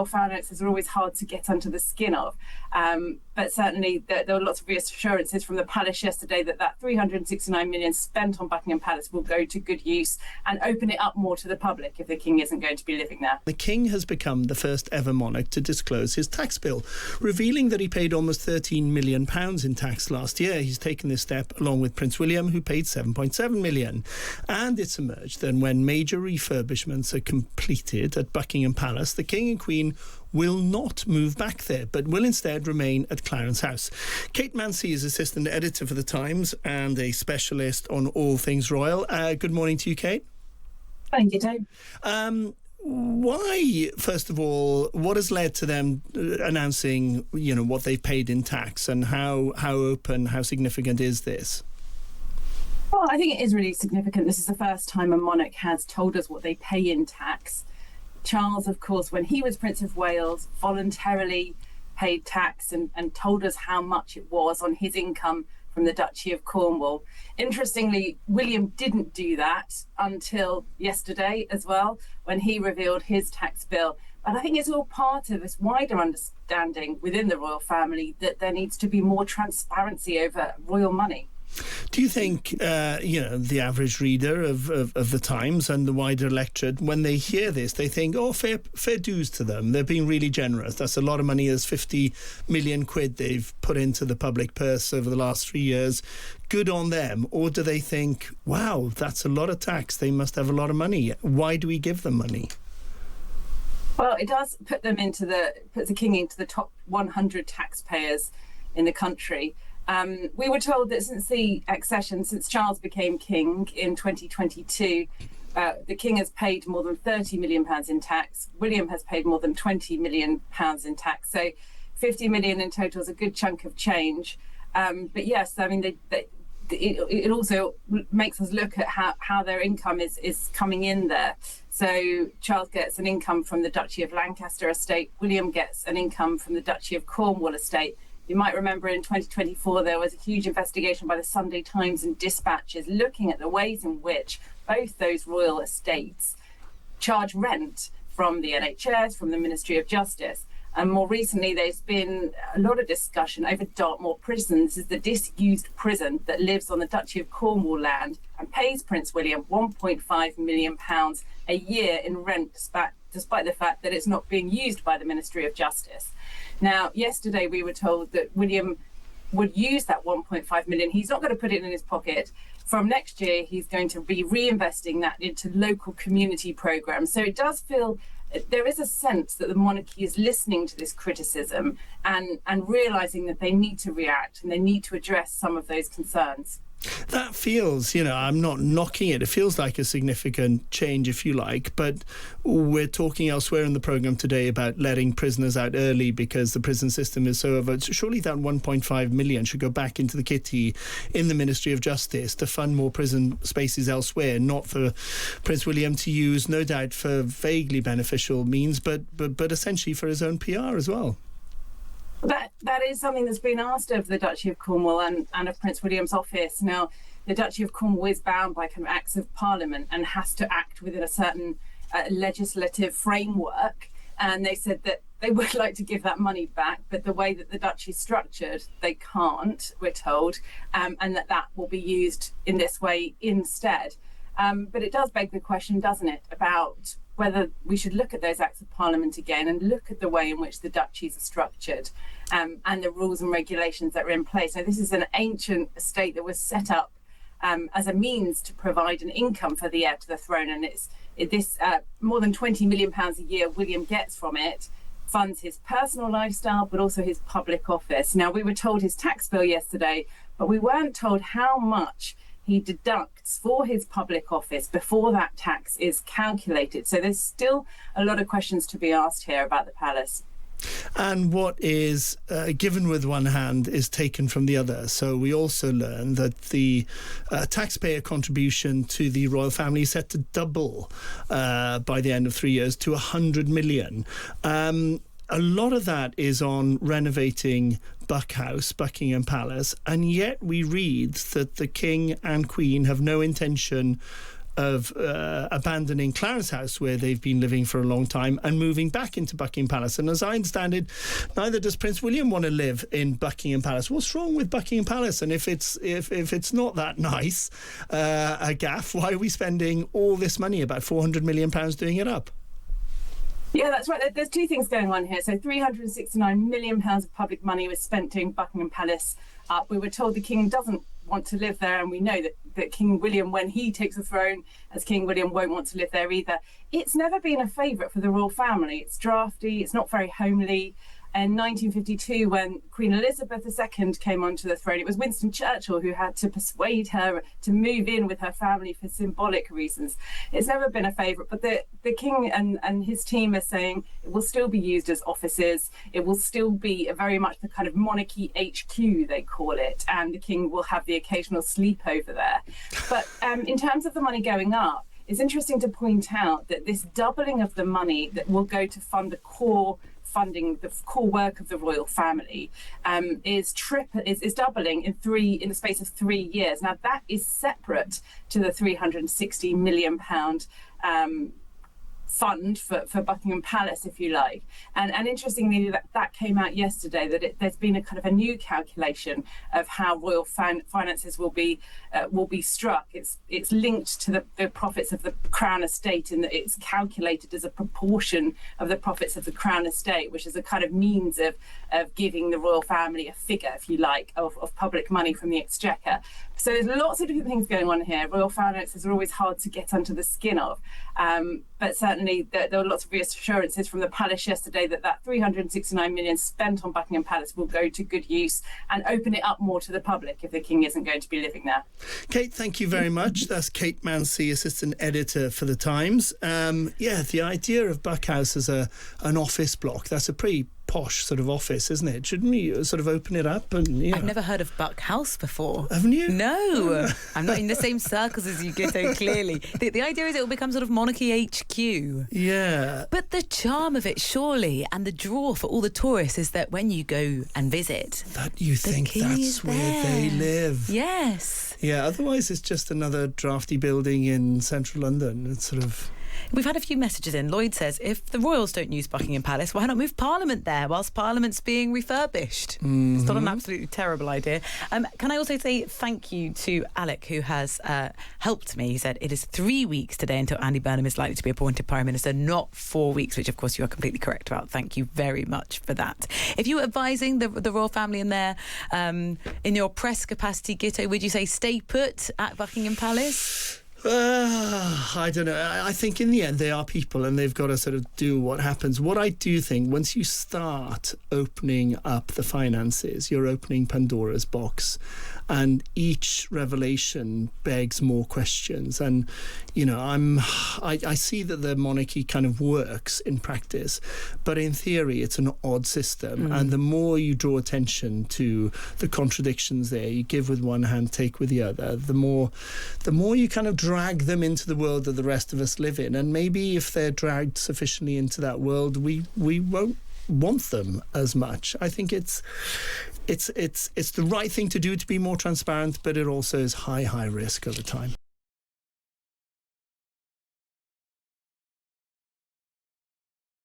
royal finances are always hard to get under the skin of. But certainly there were lots of reassurances from the palace yesterday that 369 million spent on Buckingham Palace will go to good use and open it up more to the public if the king isn't going to be living there. The king has become the first ever monarch to disclose his tax bill, revealing that he paid almost £13 million in tax last year. He's taken this step along with Prince William, who paid £7.7 million. And it's emerged that when major refurbishments are completed at Buckingham Palace, the king and queen will not move back there, but will instead remain at Clarence House. Kate Mansey is assistant editor for The Times and a specialist on all things royal. Good morning to you, Kate. Thank you, Dave. Why, first of all, what has led to them announcing, what they've paid in tax, and how open, how significant is this? Well, I think it is really significant. This is the first time a monarch has told us what they pay in tax. Charles, of course, when he was Prince of Wales, voluntarily paid tax and told us how much it was on his income from the Duchy of Cornwall. Interestingly, William didn't do that until yesterday as well, when he revealed his tax bill. But I think it's all part of this wider understanding within the royal family that there needs to be more transparency over royal money. Do you think, the average reader of the Times and the wider electorate, when they hear this, they think, fair dues to them. They're being really generous. That's a lot of money. There's 50 million quid they've put into the public purse over the last 3 years. Good on them. Or do they think, wow, that's a lot of tax. They must have a lot of money. Why do we give them money? Well, it does put the king into the top 100 taxpayers in the country. We were told that since the accession, since Charles became king in 2022, the king has paid more than £30 million in tax. William has paid more than £20 million in tax. So 50 million in total is a good chunk of change. But yes, I mean, it also makes us look at how their income is coming in there. So Charles gets an income from the Duchy of Lancaster estate. William gets an income from the Duchy of Cornwall estate. You might remember in 2024, there was a huge investigation by the Sunday Times and Dispatches looking at the ways in which both those royal estates charge rent from the NHS, from the Ministry of Justice. And more recently, there's been a lot of discussion over Dartmoor Prison. This is the disused prison that lives on the Duchy of Cornwall land and pays Prince William £1.5 million a year in rent, despite the fact that it's not being used by the Ministry of Justice. Now, yesterday we were told that William would use that 1.5 million. He's not going to put it in his pocket. From next year, he's going to be reinvesting that into local community programs. So it does feel there is a sense that the monarchy is listening to this criticism and realizing that they need to react and they need to address some of those concerns. That feels, I'm not knocking it. It feels like a significant change, if you like. But we're talking elsewhere in the programme today about letting prisoners out early because the prison system is so over. Surely that 1.5 million should go back into the kitty in the Ministry of Justice to fund more prison spaces elsewhere, not for Prince William to use, no doubt, for vaguely beneficial means, but essentially for his own PR as well. That is something that's been asked of the Duchy of Cornwall and of Prince William's office. Now, the Duchy of Cornwall is bound by kind of acts of Parliament and has to act within a certain legislative framework. And they said that they would like to give that money back, but the way that the Duchy is structured, they can't, we're told, and that will be used in this way instead. But it does beg the question, doesn't it, about whether we should look at those acts of Parliament again and look at the way in which the duchies are structured and the rules and regulations that are in place. Now, this is an ancient estate that was set up as a means to provide an income for the heir to the throne, and this more than £20 million a year William gets from it funds his personal lifestyle, but also his public office. Now, we were told his tax bill yesterday, but we weren't told how much he deducts for his public office before that tax is calculated. So there's still a lot of questions to be asked here about the palace. And what is given with one hand is taken from the other. So we also learn that the taxpayer contribution to the royal family is set to double by the end of 3 years to 100 million. A lot of that is on renovating Buckingham Palace, and yet we read that the King and Queen have no intention of abandoning Clarence House, where they've been living for a long time, and moving back into Buckingham Palace. And as I understand it, neither does Prince William want to live in Buckingham Palace. What's wrong with Buckingham Palace? And if it's not that nice a gaff, why are we spending all this money, about £400 million, doing it up? Yeah, that's right. There's two things going on here. So £369 million of public money was spent doing Buckingham Palace up. We were told the King doesn't want to live there, and we know that King William, when he takes the throne as King William, won't want to live there either. It's never been a favourite for the royal family. It's drafty, it's not very homely. In 1952, when Queen Elizabeth II came onto the throne, it was Winston Churchill who had to persuade her to move in with her family for symbolic reasons. It's never been a favourite, but the King and his team are saying it will still be used as offices. It will still be very much the kind of monarchy HQ, they call it, and the King will have the occasional sleepover there. But in terms of the money going up, it's interesting to point out that this doubling of the money that will go to fund the core work of the royal family is doubling in the space of 3 years. Now that is separate to the £360 million fund for Buckingham Palace, if you like. And interestingly, that came out yesterday, that there's been a kind of a new calculation of how royal finances will be struck. It's linked to the profits of the Crown Estate, in that it's calculated as a proportion of the profits of the Crown Estate, which is a kind of means of giving the royal family a figure, if you like, of public money from the Exchequer. So there's lots of different things going on here. Royal finances are always hard to get under the skin of. But certainly there were lots of reassurances from the palace yesterday that £369 million spent on Buckingham Palace will go to good use and open it up more to the public if the King isn't going to be living there. Kate, thank you very much. That's Kate Mansey, assistant editor for The Times. The idea of Buck House as an office block, that's a pretty posh sort of office, isn't it? Shouldn't we sort of open it up? And I've never heard of Buck House before. Haven't you? No. I'm not in the same circles as you, Guto, clearly. The idea is it will become sort of monarchy HQ. Yeah. But the charm of it, surely, and the draw for all the tourists is that when you go and visit, that you think that's where they live. Yes. Yeah, otherwise it's just another drafty building in central London. It's sort of... We've had a few messages in. Lloyd says, if the royals don't use Buckingham Palace, why not move Parliament there whilst Parliament's being refurbished? Mm-hmm. It's not an absolutely terrible idea. Can I also say thank you to Alec, who has helped me. He said, it is 3 weeks today until Andy Burnham is likely to be appointed Prime Minister, not 4 weeks, which of course you are completely correct about. Thank you very much for that. If you were advising the royal family in their in your press capacity, Guto, would you say stay put at Buckingham Palace? I don't know. I think in the end they are people and they've got to sort of do what happens. What I do think, once you start opening up the finances, you're opening Pandora's box, and each revelation begs more questions. And I see that the monarchy kind of works in practice, but in theory it's an odd system. And the more you draw attention to the contradictions there, you give with one hand, take with the other, the more you kind of drag them into the world that the rest of us live in. And maybe if they're dragged sufficiently into that world, we won't want them as much. I think it's the right thing to do to be more transparent, but it also is high risk over time.